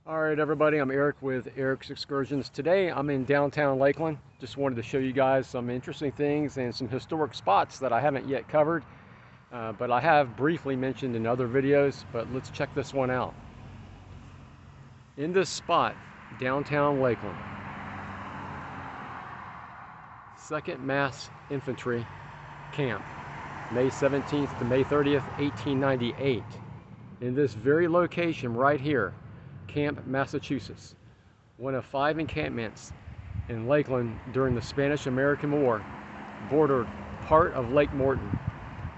All right, everybody, I'm Eric with Eric's Excursions. Today I'm in downtown Lakeland. Just wanted to show you guys some interesting things and some historic spots that I haven't yet covered, but I have briefly mentioned in other videos, but let's check this one out. In this spot, downtown Lakeland, 2nd Mass Infantry Camp, May 17th to May 30th, 1898. In this very location right here, Camp, Massachusetts, one of 5 encampments in Lakeland during the Spanish-American War, bordered part of Lake Morton.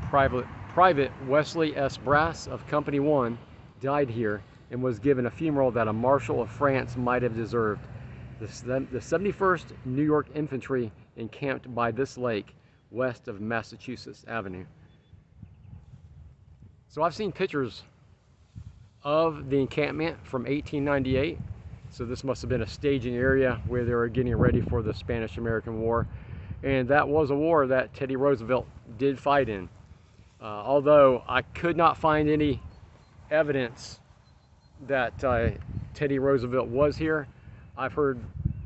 Private Wesley S. Brass of Company 1 died here and was given a funeral that a Marshal of France might have deserved. The 71st New York Infantry encamped by this lake west of Massachusetts Avenue. So I've seen pictures of the encampment from 1898, so this must have been a staging area where they were getting ready for the Spanish-American War, and that was a war that Teddy Roosevelt did fight in. Although I could not find any evidence that Teddy Roosevelt was here, I've heard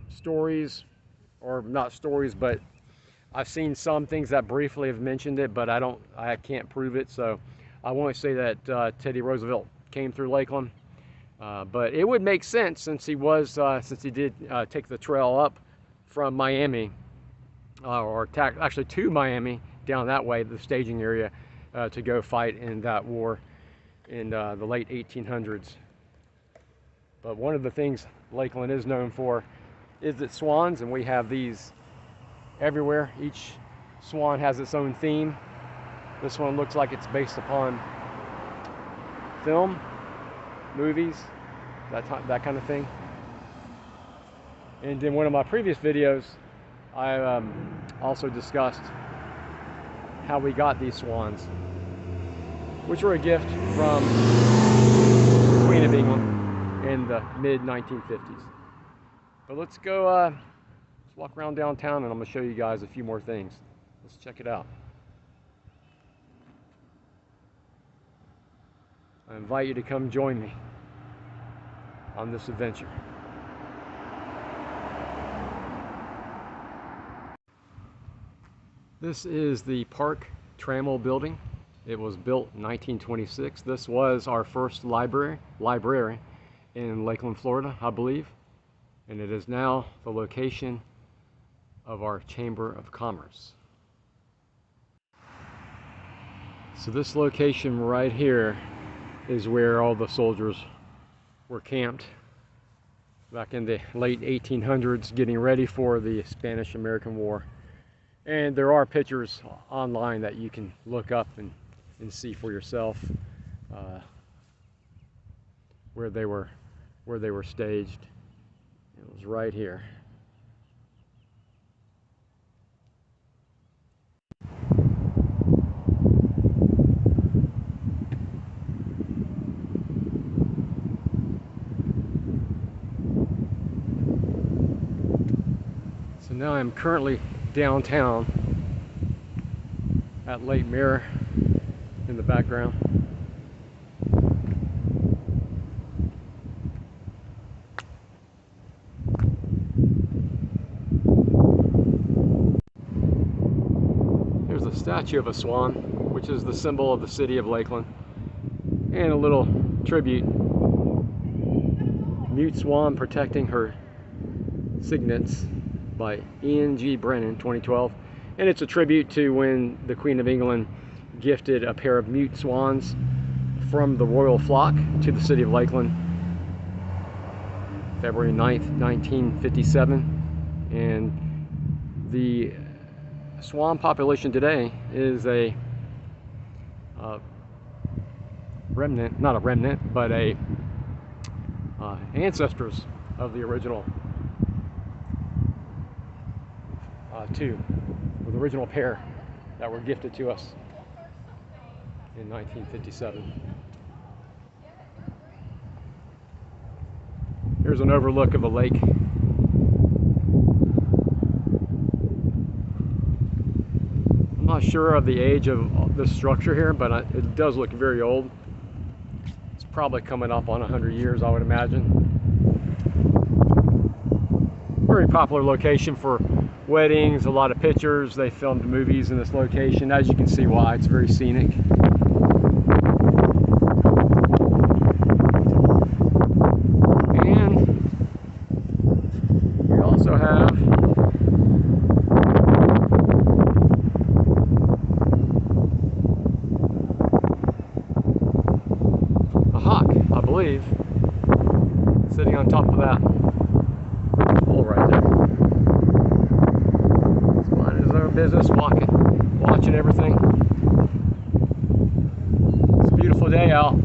stories, or not stories, but I've seen some things that briefly have mentioned it, but I can't prove it, so I won't say that Teddy Roosevelt came through Lakeland, but it would make sense since he did take the trail up from Miami, actually to Miami, down that way, the staging area, to go fight in that war in the late 1800s. But one of the things Lakeland is known for is its swans, and we have these everywhere. Each swan has its own theme. This one looks like it's based upon film, movies, that kind of thing. And in one of my previous videos, I also discussed how we got these swans, which were a gift from the Queen of England in the mid-1950s. But let's go, let's walk around downtown, and I'm going to show you guys a few more things. Let's check it out. I invite you to come join me on this adventure. This is the Park Trammell building. It was built in 1926. This was our first library in Lakeland, Florida, I believe. And it is now the location of our Chamber of Commerce. So this location right here is where all the soldiers were camped back in the late 1800s, getting ready for the Spanish-American War. And there are pictures online that you can look up and see for yourself where they were staged. It was right here. So now I'm currently downtown at Lake Mirror in the background. Here's a statue of a swan, which is the symbol of the city of Lakeland, and a little tribute. Mute Swan Protecting Her Signets by Ian G. Brennan, 2012. And it's a tribute to when the Queen of England gifted a pair of mute swans from the royal flock to the city of Lakeland, February 9th, 1957. And the swan population today is a remnant, not a remnant, but a ancestors of the original the original pair that were gifted to us in 1957. Here's an overlook of a lake. I'm not sure of the age of this structure here, but it does look very old. It's probably coming up on 100 years, I would imagine. very popular location for weddings, a lot of pictures. They filmed movies in this location. As you can see why, it's very scenic. And we also have a hawk, I believe, sitting on top of that pole right there. He's minding his own business, watching everything. It's a beautiful day out.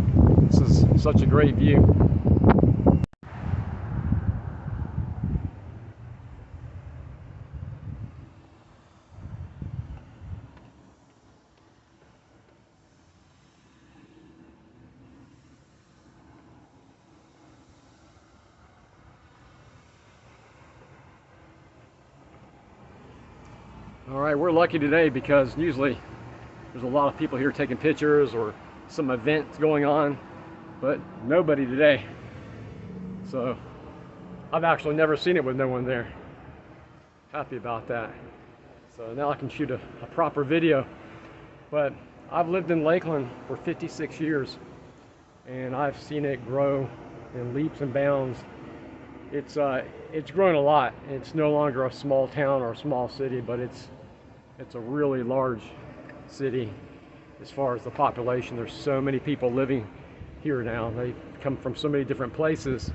This is such a great view. All right, we're lucky today because usually there's a lot of people here taking pictures or some event going on, but nobody today. So I've actually never seen it with no one there. Happy about that. So now I can shoot a proper video. But I've lived in Lakeland for 56 years and I've seen it grow in leaps and bounds. It's grown a lot. It's no longer a small town or a small city, but it's a really large city as far as the population. There's so many people living here now. They come from so many different places.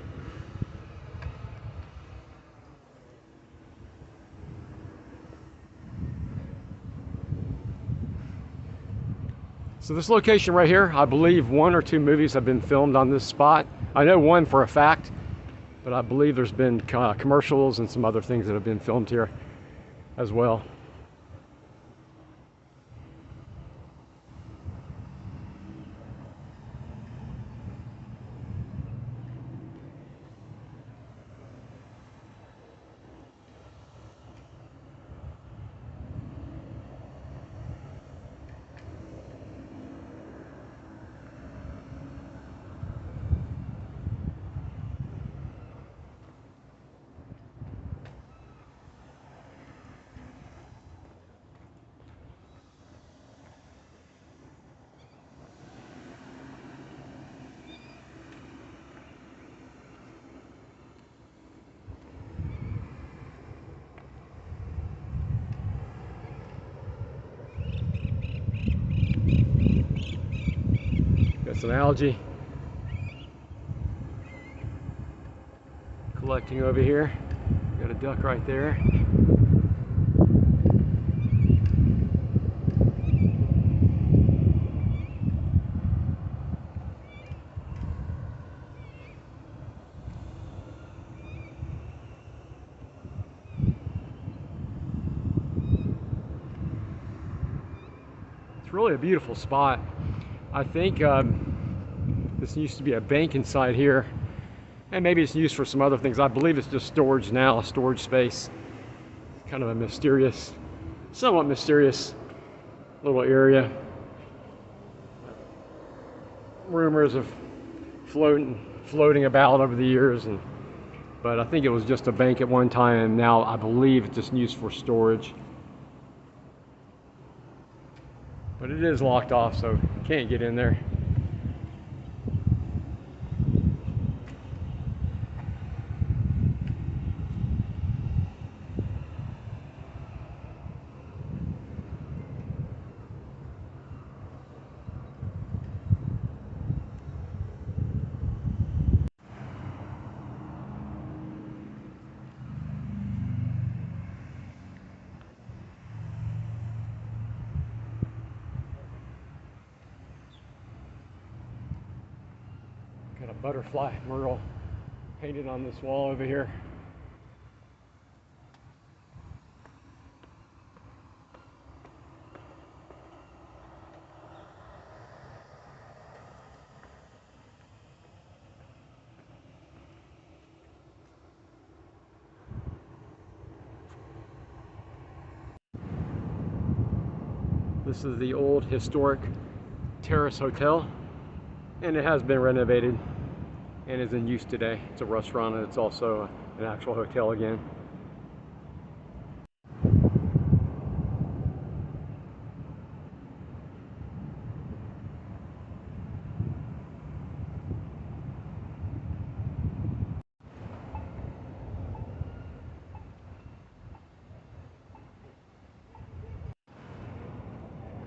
So this location right here, I believe 1 or 2 movies have been filmed on this spot. I know one for a fact, but I believe there's been commercials and some other things that have been filmed here as well. Got some algae collecting over here. Got a duck right there. It's really a beautiful spot. I think this used to be a bank inside here, and maybe it's used for some other things. I believe it's just storage now, a storage space. Kind of a mysterious, somewhat mysterious little area. Rumors of floating about over the years, but I think it was just a bank at one time, and now I believe it's just used for storage. But it is locked off, so you can't get in there. Got a butterfly mural painted on this wall over here. This is the old historic Terrace Hotel, and it has been renovated and is in use today. It's a restaurant and it's also an actual hotel again.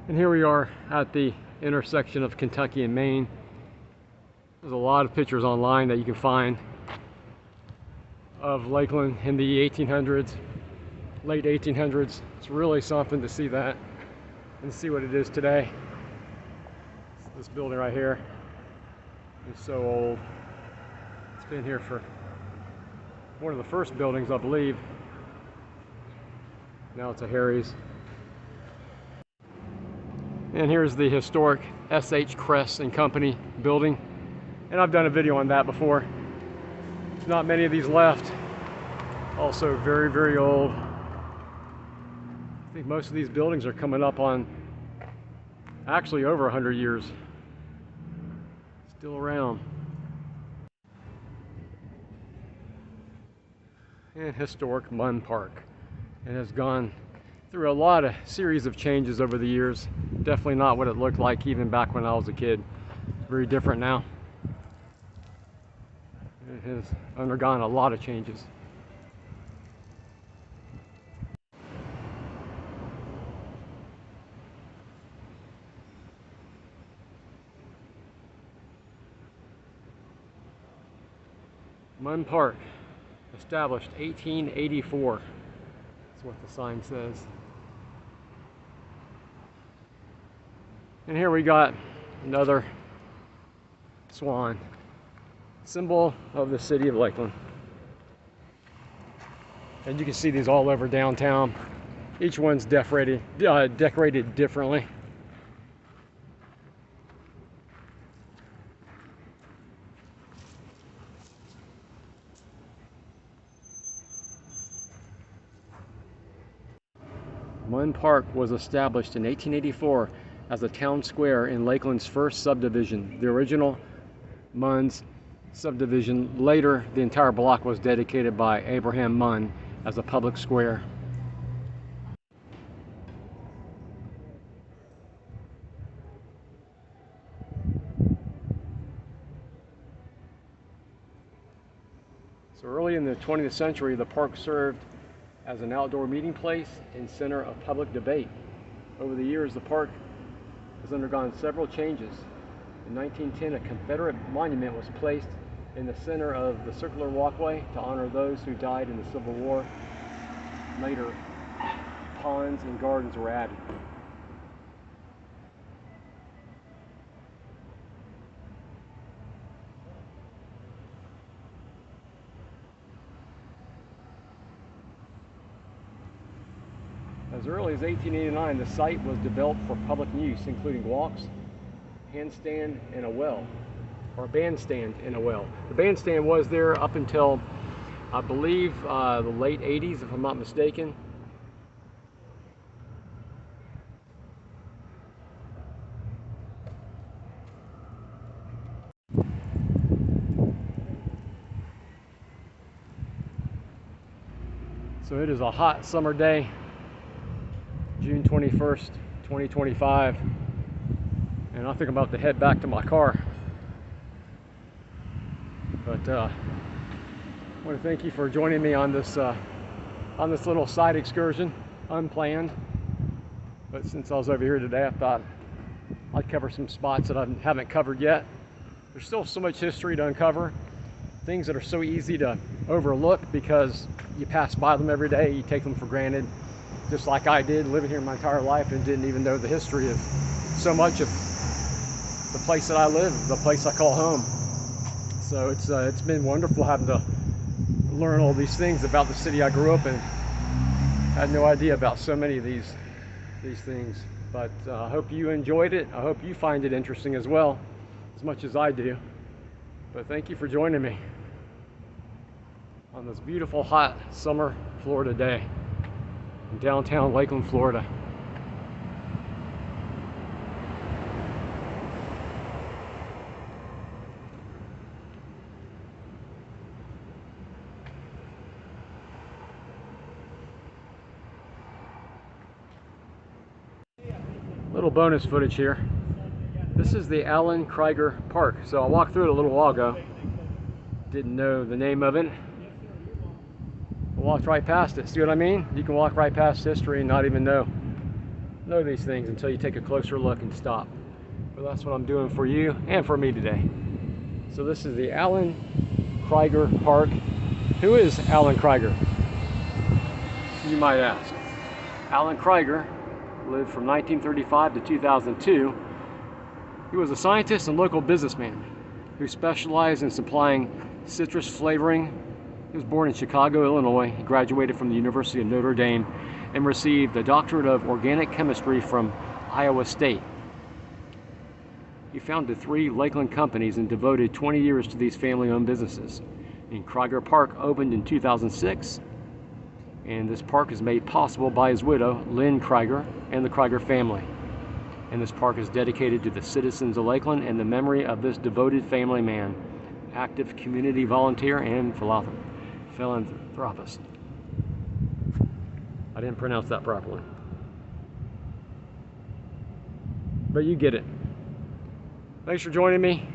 And here we are at the intersection of Kentucky and Maine. There's a lot of pictures online that you can find of Lakeland in the 1800s, late 1800s. It's really something to see that and see what it is today. This building right here is so old. It's been here for one of the first buildings, I believe. Now it's a Harry's. And here's the historic S.H. Kress and Company building. And I've done a video on that before. There's not many of these left. Also very, very old. I think most of these buildings are coming up on actually over 100 years. Still around. And historic Munn Park. It has gone through a lot of series of changes over the years. Definitely not what it looked like even back when I was a kid. Very different now. It has undergone a lot of changes. Munn Park, established 1884. That's what the sign says. And here we got another swan, symbol of the city of Lakeland. And you can see these all over downtown. Each one's decorated differently. Munn Park was established in 1884 as a town square in Lakeland's first subdivision, the original Munn's subdivision. Later, the entire block was dedicated by Abraham Munn as a public square. So early in the 20th century, the park served as an outdoor meeting place and center of public debate. Over the years, the park has undergone several changes. In 1910, a Confederate monument was placed in the center of the circular walkway to honor those who died in the Civil War. Later, ponds and gardens were added. As early as 1889, the site was developed for public use, including walks, handstand, and a well, or a bandstand and a well. The bandstand was there up until, I believe, the late 80s, if I'm not mistaken. So it is a hot summer day, June 21st, 2025, and I think I'm about to head back to my car. But I want to thank you for joining me on this little side excursion, unplanned. But since I was over here today, I thought I'd cover some spots that I haven't covered yet. There's still so much history to uncover, things that are so easy to overlook because you pass by them every day, you take them for granted. Just like I did, living here my entire life and didn't even know the history of so much of the place that I live, the place I call home. So it's been wonderful having to learn all these things about the city I grew up in. I had no idea about so many of these things. But I hope you enjoyed it. I hope you find it interesting as well, as much as I do. But thank you for joining me on this beautiful, hot summer Florida day in downtown Lakeland, Florida. Little bonus footage here. This is the Alan Krieger Park. So I walked through it a little while ago. Didn't know the name of it. I walked right past it. See what I mean? You can walk right past history and not even know know these things until you take a closer look and stop. But that's what I'm doing for you and for me today. So this is the Alan Krieger Park. Who is Alan Krieger, you might ask? Alan Krieger lived from 1935 to 2002. He was a scientist and local businessman who specialized in supplying citrus flavoring. He was born in Chicago, Illinois. He graduated from the University of Notre Dame and received a doctorate of organic chemistry from Iowa State. He founded 3 Lakeland companies and devoted 20 years to these family-owned businesses. And Krieger Park opened in 2006, and this park is made possible by his widow, Lynn Krieger, and the Krieger family. And this park is dedicated to the citizens of Lakeland and the memory of this devoted family man, active community volunteer and philanthropist. I didn't pronounce that properly, but you get it. Thanks for joining me.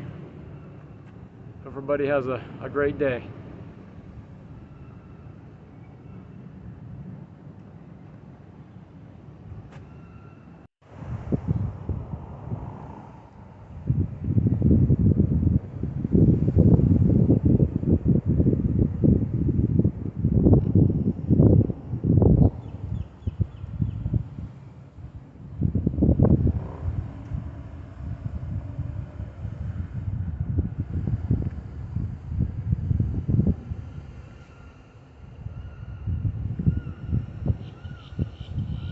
Hope everybody has a great day.